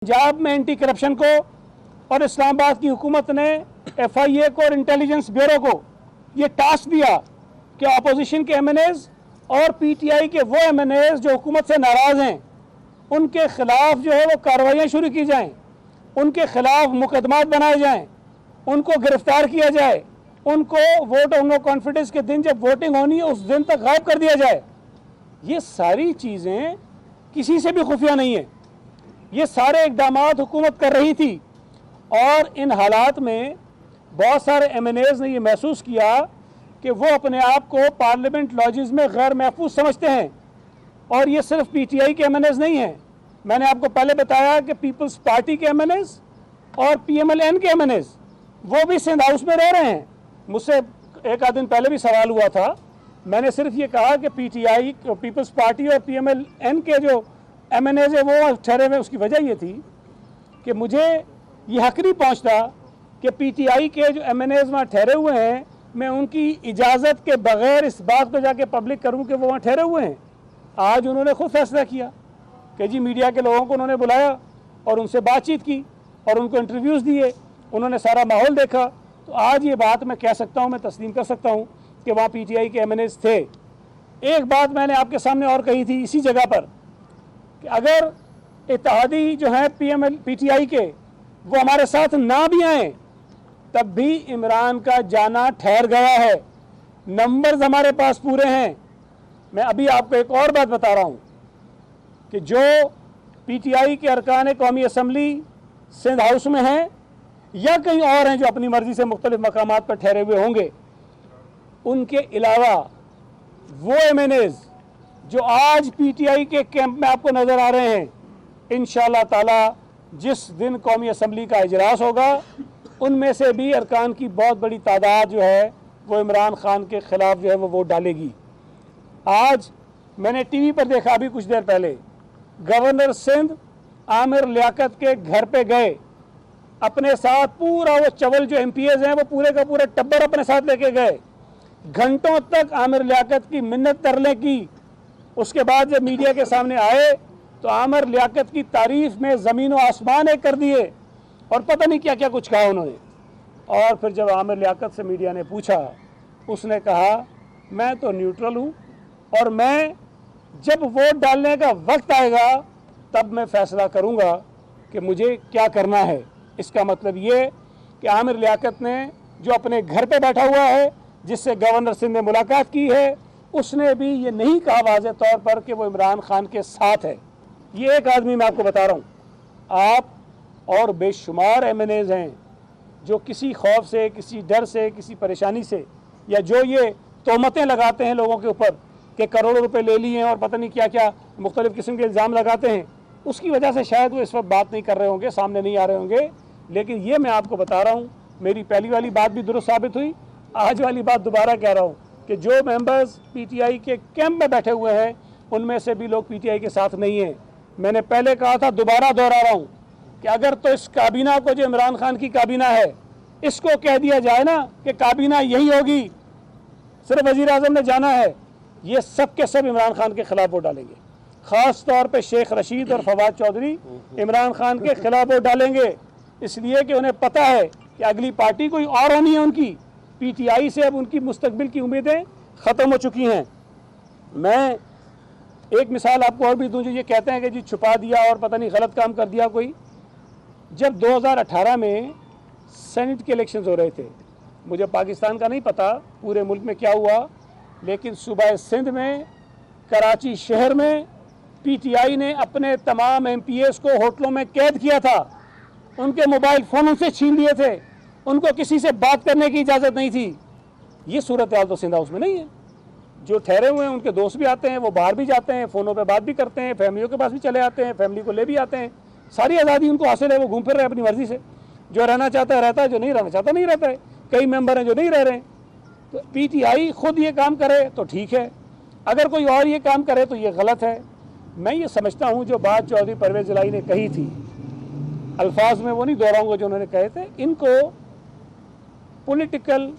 पंजाब में anti corruption को और इस्लामाबाद की हुकूमत ने FIA को और इंटेलिजेंस ब्यूरो को ये टास्क दिया कि अपोजिशन के MNAs और PTI के वो MNAs जो हुकूमत से नाराज़ हैं उनके खिलाफ जो है वो कार्रवाइयाँ शुरू की जाएं, उनके खिलाफ मुकदमात बनाए जाएं, उनको गिरफ्तार किया जाए, उनको वोट ऑफ नो कॉन्फिडेंस के दिन जब वोटिंग होनी है उस दिन तक गायब कर दिया जाए। ये सारी चीज़ें किसी से भी खुफिया नहीं है, ये सारे इक़दामात हुकूमत कर रही थी। और इन हालात में बहुत सारे MNAs ने ये महसूस किया कि वो अपने आप को पार्लियामेंट लॉजेस में गैर महफूज समझते हैं। और ये सिर्फ PTI के MNAs नहीं हैं, मैंने आपको पहले बताया कि पीपल्स पार्टी के MNAs और PMLN के MNAs वो भी सिंध हाउस में रह रहे हैं। मुझसे एक आध दिन पहले भी सवाल हुआ था, मैंने सिर्फ ये कहा कि PTI पीपल्स पार्टी और PMLN के जो MNAs है वो ठहरे हुए। उसकी वजह ये थी कि मुझे ये हक नहीं पहुँचता कि PTI के जो MNAs वहाँ ठहरे हुए हैं मैं उनकी इजाज़त के बग़ैर इस बात पर जाके पब्लिक करूँ कि वो वहाँ ठहरे हुए हैं। आज उन्होंने खुद फैसला किया कि जी मीडिया के लोगों को उन्होंने बुलाया और उनसे बातचीत की और उनको इंटरव्यूज़ दिए, उन्होंने सारा माहौल देखा। तो आज ये बात मैं कह सकता हूँ, मैं तस्लीम कर सकता हूँ कि वहाँ PTI के MNAs थे। एक बात मैंने आपके सामने और कही थी इसी जगह पर कि अगर इत्तेहादी जो हैं PTI के वो हमारे साथ ना भी आए तब भी इमरान का जाना ठहर गया है। नंबर्स हमारे पास पूरे हैं। मैं अभी आपको एक और बात बता रहा हूँ कि जो PTI के अरकान कौमी असम्बली सिंध हाउस में हैं या कहीं और हैं जो अपनी मर्ज़ी से मुख्तलिफ मकामात पर ठहरे हुए होंगे, उनके अलावा वो MNAs जो आज PTI के कैंप में आपको नज़र आ रहे हैं, इंशाअल्लाह ताला जिस दिन कौमी असम्बली का इजलास होगा उनमें से भी अरकान की बहुत बड़ी तादाद जो है वो इमरान खान के ख़िलाफ़ जो है वो वोट डालेगी। आज मैंने TV पर देखा अभी कुछ देर पहले, गवर्नर सिंध आमिर लियाकत के घर पे गए, अपने साथ पूरा वो चवल जो MPs हैं वो पूरे का पूरा टब्बर अपने साथ लेके गए, घंटों तक आमिर लियाकत की मिन्नत तरले की। उसके बाद जब मीडिया के सामने आए तो आमिर लियाकत की तारीफ में ज़मीन व आसमान एक कर दिए और पता नहीं क्या क्या कुछ कहा उन्होंने। और फिर जब आमिर लियाकत से मीडिया ने पूछा, उसने कहा मैं तो न्यूट्रल हूँ और मैं जब वोट डालने का वक्त आएगा तब मैं फ़ैसला करूँगा कि मुझे क्या करना है। इसका मतलब ये कि आमिर लियाकत ने जो अपने घर पे बैठा हुआ है, जिससे गवर्नर सिंध ने मुलाकात की है, उसने भी ये नहीं कहा वाज़े तौर पर कि वो इमरान खान के साथ है। ये एक आदमी मैं आपको बता रहा हूँ। आप और बेशुमार MNAs हैं जो किसी खौफ से, किसी डर से, किसी परेशानी से, या जो ये तोहमतें लगाते हैं लोगों के ऊपर कि करोड़ों रुपए ले लिए हैं और पता नहीं क्या क्या मुख्तलिफ़ किस्म के इल्ज़ाम लगाते हैं, उसकी वजह से शायद वो इस वक्त बात नहीं कर रहे होंगे, सामने नहीं आ रहे होंगे। लेकिन ये मैं आपको बता रहा हूँ, मेरी पहली वाली बात भी दुरुस्त साबित हुई, आज वाली बात दोबारा कह रहा हूँ कि जो मेंबर्स PTI के कैंप में बैठे हुए हैं उनमें से भी लोग PTI के साथ नहीं हैं। मैंने पहले कहा था, दोबारा दोहरा रहा हूँ कि अगर तो इस काबीना को, जो इमरान खान की काबीना है, इसको कह दिया जाए ना कि काबीना यही होगी, सिर्फ वज़ीर आज़म ने जाना है, ये सब के सब इमरान खान के खिलाफ वोट डालेंगे। ख़ास तौर पे शेख रशीद और फवाद चौधरी इमरान खान के खिलाफ वोट डालेंगे, इसलिए कि उन्हें पता है कि अगली पार्टी कोई और होनी है उनकी। PTI से अब उनकी मुस्तकबिल की उम्मीदें ख़त्म हो चुकी हैं। मैं एक मिसाल आपको और भी दूँ, जो ये कहते हैं कि जी छुपा दिया और पता नहीं गलत काम कर दिया कोई। जब 2018 में सेनेट के इलेक्शंस हो रहे थे, मुझे पाकिस्तान का नहीं पता पूरे मुल्क में क्या हुआ, लेकिन सूबा सिंध में, कराची शहर में PTI ने अपने तमाम MPs को होटलों में कैद किया था, उनके मोबाइल फ़ोन उनसे छीन लिए थे, उनको किसी से बात करने की इजाज़त नहीं थी। ये सूरत हाल तो सिंध हाउस में नहीं है। जो ठहरे हुए हैं उनके दोस्त भी आते हैं, वो बाहर भी जाते हैं, फ़ोनों पे बात भी करते हैं, फैमिलियों के पास भी चले आते हैं, फैमिली को ले भी आते हैं, सारी आज़ादी उनको हासिल है, वो घूम फिर रहे हैं अपनी मर्ज़ी से। जो रहना चाहता है रहता है, जो नहीं रहना चाहता नहीं रहता है। कई मेंबर हैं जो नहीं रह रहे हैं। तो PTI खुद ये काम करे तो ठीक है, अगर कोई और ये काम करे तो ये गलत है। मैं ये समझता हूँ जो बात चौधरी परवेज़ जिलाई ने कही थी, अल्फाज में वो नहीं दोहराऊंगा जो उन्होंने कहे थे, इनको पॉलिटिकल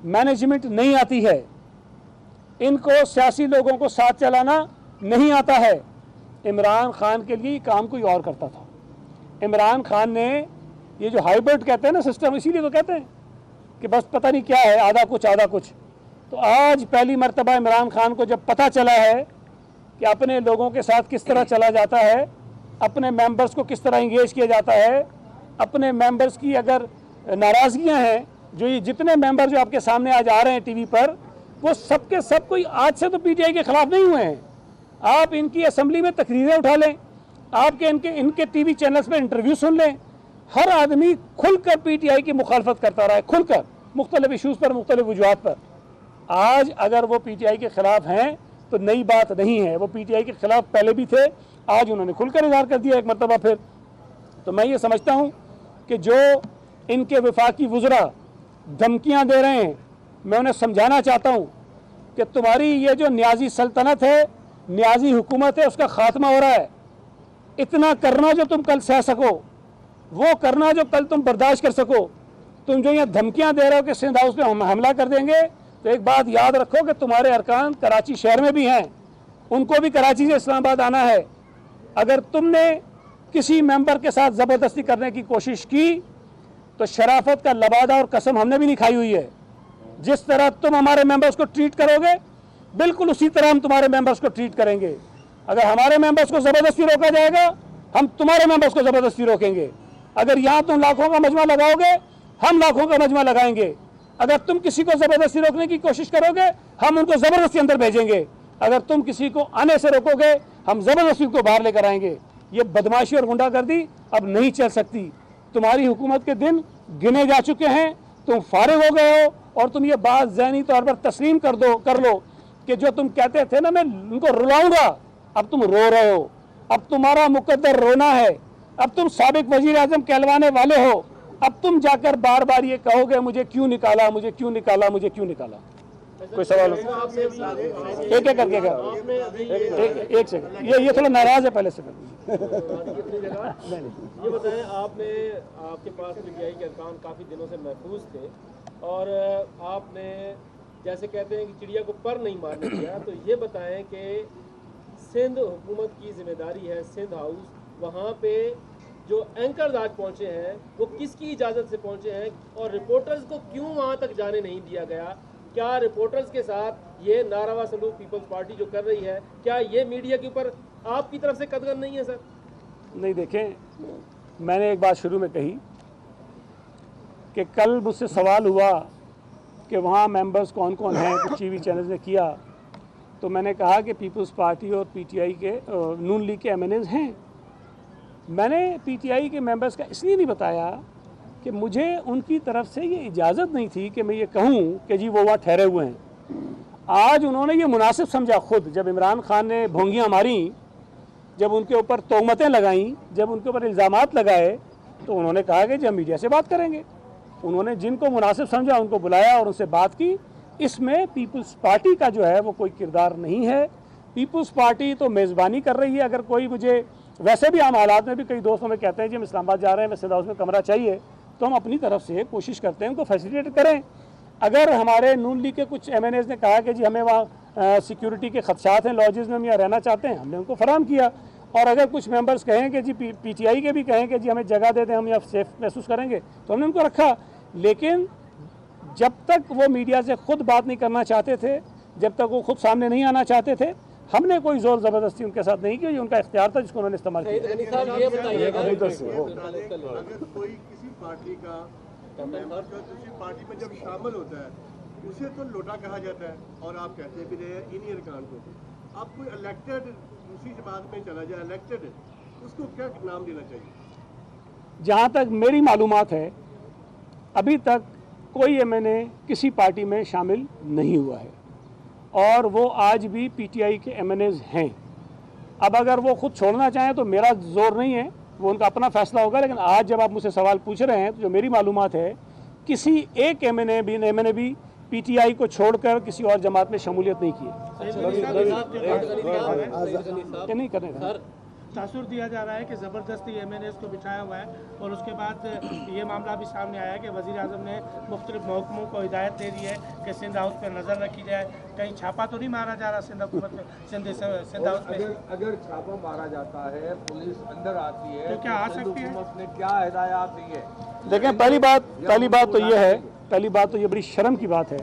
मैनेजमेंट नहीं आती है, इनको सियासी लोगों को साथ चलाना नहीं आता है। इमरान खान के लिए काम कोई और करता था। इमरान खान ने ये जो हाइब्रिड कहते हैं ना सिस्टम, इसीलिए तो कहते हैं कि बस पता नहीं क्या है, आधा कुछ आधा कुछ। तो आज पहली मर्तबा इमरान खान को जब पता चला है कि अपने लोगों के साथ किस तरह चला जाता है, अपने मेंबर्स को किस तरह इंगेज किया जाता है, अपने मेंबर्स की अगर नाराज़गियां हैं, जो ये जितने मेंबर जो आपके सामने आज आ रहे हैं टीवी पर, वो सबके सब कोई आज से तो पीटीआई के खिलाफ नहीं हुए हैं। आप इनकी असेंबली में तकरीरें उठा लें, आपके इनके टीवी चैनल्स में इंटरव्यू सुन लें, हर आदमी खुलकर पीटीआई की मुखालफत करता रहा है, खुलकर मुख्तलिफ इशूज़ पर, मुख्तलिफ वजूहात पर। आज अगर वो पीटीआई के खिलाफ हैं तो नई बात नहीं है, वो पीटीआई के खिलाफ पहले भी थे, आज उन्होंने खुलकर इजहार कर दिया एक मरतबा फिर। तो मैं ये समझता हूँ कि जो इनके वफाकी वज़रा धमकियाँ दे रहे हैं, मैं उन्हें समझाना चाहता हूँ कि तुम्हारी ये जो न्याजी सल्तनत है, न्याजी हुकूमत है, उसका खात्मा हो रहा है। इतना करना जो तुम कल सह सको, वो करना जो कल तुम बर्दाश्त कर सको। तुम जो यहाँ धमकियाँ दे रहे हो कि सिंध हाउस पे हम हमला कर देंगे, तो एक बात याद रखो कि तुम्हारे अरकान कराची शहर में भी हैं, उनको भी कराची से इस्लामाबाद आना है। अगर तुमने किसी मेंबर के साथ ज़बरदस्ती करने की कोशिश की तो शराफत का लबादा और कसम हमने भी नहीं खाई हुई है। जिस तरह तुम हमारे मेंबर्स को ट्रीट करोगे, बिल्कुल उसी तरह हम तुम्हारे मेंबर्स को ट्रीट करेंगे। अगर हमारे मेंबर्स को ज़बरदस्ती रोका जाएगा, हम तुम्हारे मेंबर्स को ज़बरदस्ती रोकेंगे। अगर यहाँ तुम लाखों का मजमा लगाओगे, हम लाखों का मजमा लगाएंगे। अगर तुम किसी को ज़बरदस्ती रोकने की कोशिश करोगे, हम उनको ज़बरदस्ती अंदर भेजेंगे। अगर तुम किसी को आने से रोकोगे, हम ज़बरदस्ती उनको बाहर लेकर आएंगे। ये बदमाशी और गुंडागर्दी अब नहीं चल सकती। तुम्हारी हुकूमत के दिन गिने जा चुके हैं, तुम फारिग हो गए हो, और तुम ये बात ज़हनी तौर पर तस्लीम कर लो कि जो तुम कहते थे ना मैं उनको रुलाऊंगा, अब तुम रो रहे हो। अब तुम्हारा मुकद्दर रोना है। अब तुम साबिक वजीर आज़म कहलवाने वाले हो। अब तुम जाकर बार बार ये कहोगे मुझे क्यों निकाला, मुझे क्यों निकाला, मुझे क्यों निकाला। कोई सवाल? एक एक करके एक सेकंड, ये थोड़ा नाराज है, पहले से ये बताएं, आपके पास पीटीआई के अरकान काफ़ी दिनों से महफूज थे, और आपने जैसे कहते हैं कि चिड़िया को पर नहीं मारने दिया, तो ये बताएं कि सिंध हुकूमत की जिम्मेदारी है, सिंध हाउस, वहाँ पे जो एंकर्स आज पहुँचे हैं वो किसकी इजाज़त से पहुँचे हैं, और रिपोर्टर्स को क्यों वहाँ तक जाने नहीं दिया गया? क्या रिपोर्टर्स के साथ ये नारावा सलूक पीपल्स पार्टी जो कर रही है, क्या ये मीडिया के ऊपर आपकी तरफ से कदगन नहीं है सर? नहीं, देखें, मैंने एक बात शुरू में कही कि कल मुझसे सवाल हुआ कि वहाँ मेंबर्स कौन कौन हैं, कुछ टीवी चैनल्स ने किया, तो मैंने कहा कि पीपल्स पार्टी और पीटीआई के नून लीग के एमएनएज हैं। मैंने पीटीआई के मेंबर्स का इसलिए नहीं बताया कि मुझे उनकी तरफ से ये इजाज़त नहीं थी कि मैं ये कहूँ कि जी वो वहाँ ठहरे हुए हैं। आज उन्होंने ये मुनासिब समझा खुद, जब इमरान खान ने भोंगियाँ मारी, जब उनके ऊपर तोहमतें लगाईं, जब उनके ऊपर इल्ज़ामात लगाए, तो उन्होंने कहा कि जब मीडिया से बात करेंगे। उन्होंने जिनको मुनासिब समझा उनको बुलाया और उनसे बात की। इसमें पीपल्स पार्टी का जो है वो कोई किरदार नहीं है। पीपल्स पार्टी तो मेज़बानी कर रही है। अगर कोई मुझे, वैसे भी आम हालात में भी कई दोस्त हमें कहते हैं जी हम इस्लामाबाद जा रहे हैं, मैं सिंध हाउस में कमरा चाहिए, तो हम अपनी तरफ से कोशिश करते हैं उनको फैसिलिटेट करें। अगर हमारे नून लीग के कुछ एमएनएज ने कहा कि जी हमें वहाँ सिक्योरिटी के खदशात हैं, लॉजेस में हम यहाँ रहना चाहते हैं, हमने उनको फराहम किया। और अगर कुछ मेंबर्स कहें कि जी पीटीआई के भी कहें कि जी हमें जगह दे दें, हम यहाँ सेफ महसूस करेंगे, तो हमने उनको रखा। लेकिन जब तक वो मीडिया से खुद बात नहीं करना चाहते थे, जब तक वो खुद सामने नहीं आना चाहते थे, हमने कोई जोर ज़बरदस्ती उनके साथ नहीं की। ये उनका इख्तियार था जिसको उन्होंने इस्तेमाल किया। पार्टी का मेंबर जो दूसरी पार्टी में जब शामिल होता है उसे तो लोटा कहा जाता है, और आप कहते भी रहे इन्हीं अरकान को। अब कोई इलेक्टेड दूसरी जमात में चला जाए, इलेक्टेड, उसको क्या नाम देना चाहिए? जहाँ तक मेरी मालूमात है, अभी तक कोई एमएनए किसी पार्टी में शामिल नहीं हुआ है, और वो आज भी पीटीआई के एमएनएज हैं। अब अगर वो खुद छोड़ना चाहें तो मेरा जोर नहीं है, वो उनका अपना फैसला होगा। लेकिन आज जब आप मुझसे सवाल पूछ रहे हैं, तो जो मेरी मालूमात है, किसी एक एमएनए भी पीटीआई को छोड़कर किसी और जमात में शमूलियत नहीं की है। नहीं करने का। तासुर दिया जा रहा है कि ज़बरदस्ती MNAs को बिठाया हुआ है, और उसके बाद ये मामला भी सामने आया है कि वज़ीर आज़म ने मुख्तलिफ महकमों को हिदायत दे दी है कि सिंध हाउस पर नज़र रखी जाए। कहीं छापा तो नहीं मारा जा रहा सिंध हुकूमत में, सिंध हाउस में? अगर छापा मारा जाता है, पुलिस अंदर आती है, तो क्या आ सिंध सकती है? हुकूमत ने क्या हिदायत दी है? देखें, पहली बात तो ये बड़ी शर्म की बात है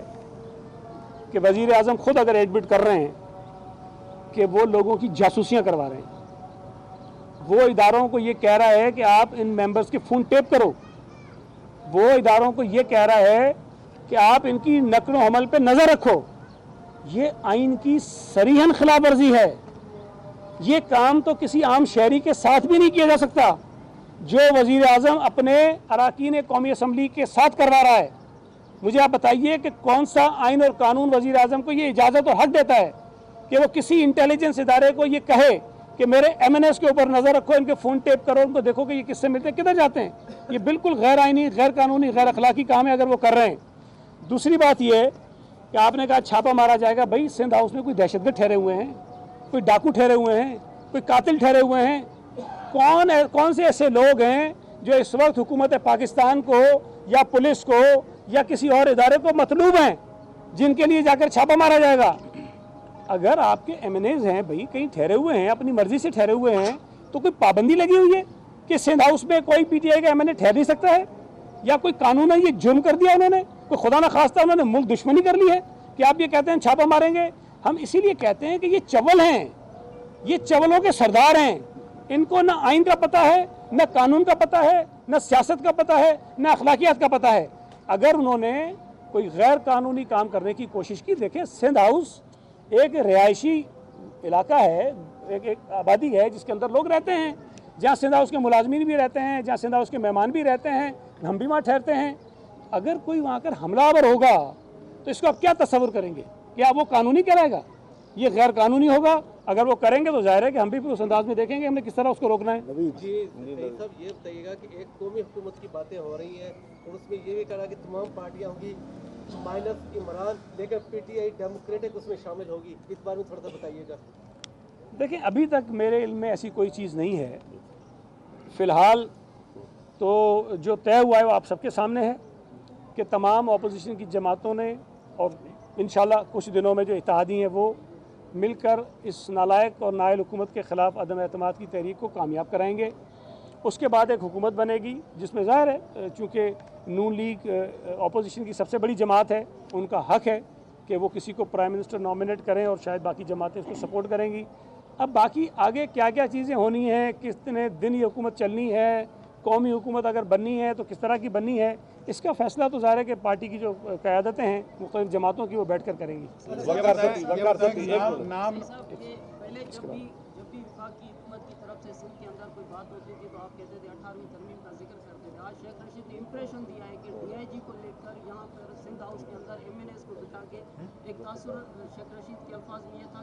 कि वज़ीर आज़म खुद अगर एडमिट कर रहे हैं कि वो लोगों की जासूसियां करवा रहे हैं, वो इदारों को ये कह रहा है कि आप इन मेंबर्स के फ़ोन टेप करो, वो इदारों को ये कह रहा है कि आप इनकी नक्ल हमल पे नज़र रखो, ये आइन की सरीहन खिलाफ वर्जी है। ये काम तो किसी आम शहरी के साथ भी नहीं किया जा सकता जो वज़ीर आज़म अपने अराकीन कौमी असम्बली के साथ करवा रहा है। मुझे आप बताइए कि कौन सा आइन और कानून वज़ीर आज़म को ये इजाज़त और हक देता है कि वो किसी इंटेलिजेंस इदारे को ये कहे कि मेरे MNAs के ऊपर नज़र रखो, इनके फ़ोन टेप करो, उनको देखो कि ये किससे मिलते हैं, किधर जाते हैं। ये बिल्कुल गैर आइनी, गैर कानूनी, गैर अखलाकी काम है अगर वो कर रहे हैं। दूसरी बात ये कि आपने कहा छापा मारा जाएगा। भाई, सिंध हाउस में कोई दहशतगर्द ठहरे हुए हैं, कोई डाकू ठहरे हुए हैं, कोई कातिल ठहरे हुए हैं? कौन से ऐसे लोग हैं जो इस वक्त हुकूमत पाकिस्तान को या पुलिस को या किसी और इदारे को मतलूब हैं जिनके लिए जाकर छापा मारा जाएगा? अगर आपके MNAs हैं, भाई कहीं ठहरे हुए हैं, अपनी मर्जी से ठहरे हुए हैं, तो कोई पाबंदी लगी हुई है कि सिंध हाउस में कोई PTI का MNA ठहर नहीं सकता है? या कोई कानून है ये जुर्म कर दिया उन्होंने? कोई खुदा ना खास्ता उन्होंने मुल्क दुश्मनी कर ली है कि आप ये कहते हैं छापा मारेंगे? हम इसीलिए कहते हैं कि ये चवल हैं, ये चवलों के सरदार हैं। इनको ना आइन का पता है, न कानून का पता है, न सियासत का पता है, न अखलाकियात का पता है। अगर उन्होंने कोई गैर कानूनी काम करने की कोशिश की, देखें सिंध हाउस एक रिहायशी इलाका है, एक आबादी है जिसके अंदर लोग रहते हैं, जहाँ सिंध हाउस के मुलाजमीन भी रहते हैं, जहाँ सिंध हाउस के मेहमान भी रहते हैं, हम भी वहाँ ठहरते हैं। अगर कोई वहाँ कर हमलावर होगा तो इसको आप क्या तस्वुर करेंगे? क्या वो कानूनी कहलाएगा? ये गैर कानूनी होगा। अगर वो करेंगे तो जाहिर है कि हम भी उस अंदाज में देखेंगे हमने किस तरह उसको रोकना है। जी साहब, ये बताइएगा कि एक कौमी हुकूमत की बातें हो रही हैं और उसमें ये भी कहा कि तमाम पार्टियां होंगी माइनस इमरान, लेकिन PTI डेमोक्रेटिक उसमें शामिल होगी। इस बारे में थोड़ा सा बताइएगा। देखिए, अभी तक मेरे इल्म में ऐसी कोई चीज़ नहीं है। फ़िलहाल तो जो तय हुआ है वो आप सबके सामने है कि तमाम अपोजिशन की जमातों ने और इंशाल्लाह कुछ दिनों में जो इत्तेहादी हैं वो मिलकर इस नालायक और नाअहल हुकूमत के ख़िलाफ़ अदम एतमाद की तहरीक को कामयाब कराएंगे। उसके बाद एक हुकूमत बनेगी जिसमें ज़ाहिर है चूँकि नून लीग अपोजिशन की सबसे बड़ी जमात है, उनका हक है कि वो किसी को प्राइम मिनिस्टर नॉमिनेट करें और शायद बाकी जमातें उसको सपोर्ट करेंगी। अब बाकी आगे क्या क्या चीज़ें होनी हैं, कितने दिन ये हुकूमत चलनी है, कौमी हुकूमत अगर बननी है तो किस तरह की बननी है, इसका फ़ैसला तो ज़ाहिर है कि पार्टी की जो क़यादतें हैं मुख्तलिफ़ जमातों की वो बैठ कर करेंगी। जब भी विभाग की हुकूमत की तरफ से सिंध के अंदर कोई बात होती थी तो आप कहते थे 18वीं तरमीम का जिक्र करते थे। आज शेख रशीद ने इम्प्रेशन दिया है कि DIG को लेकर यहाँ पर सिंध हाउस के अंदर MNAs को बिठा के एक तासुर शेख रशीद के अल्फाज में यह था